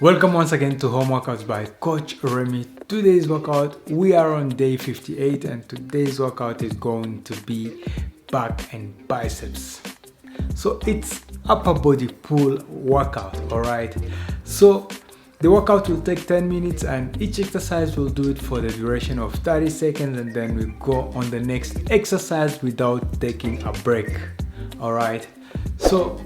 Welcome once again to Home Workouts by Coach Remy. Today's workout, we are on day 58 and today's workout is going to be back and biceps. So it's upper body pull workout, alright? So the workout will take 10 minutes and each exercise will do it for the duration of 30 seconds and then we go on the next exercise without taking a break, alright? So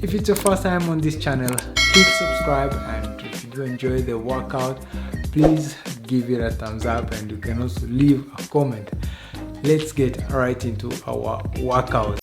if it's your first time on this channel, hit subscribe, and if you do enjoy the workout, please give it a thumbs up and you can also leave a comment. Let's get right into our workout.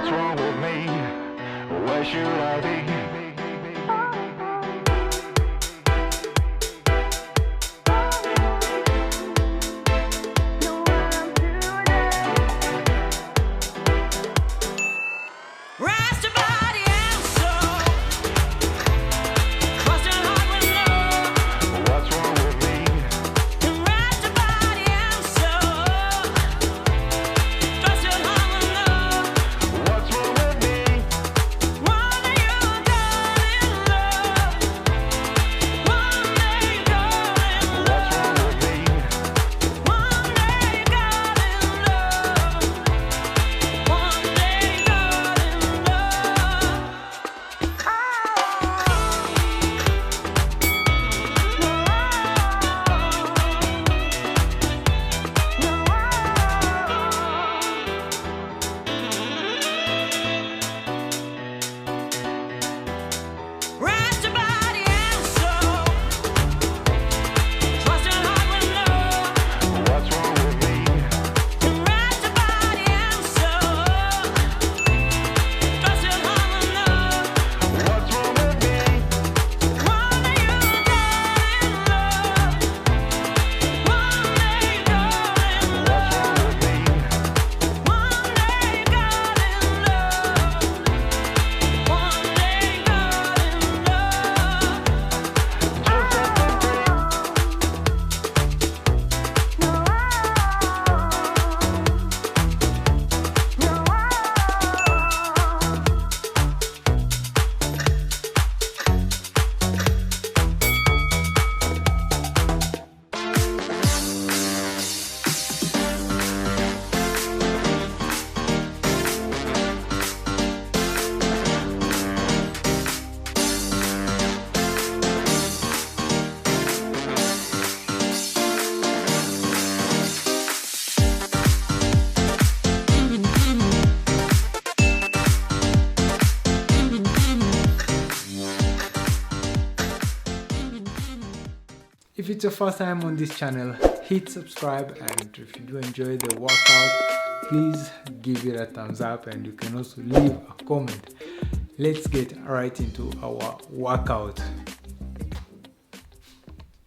What's wrong with me? Where should I be? If it's your first time on this channel, hit subscribe, and if you do enjoy the workout, please give it a thumbs up, and you can also leave a comment. Let's get right into our workout.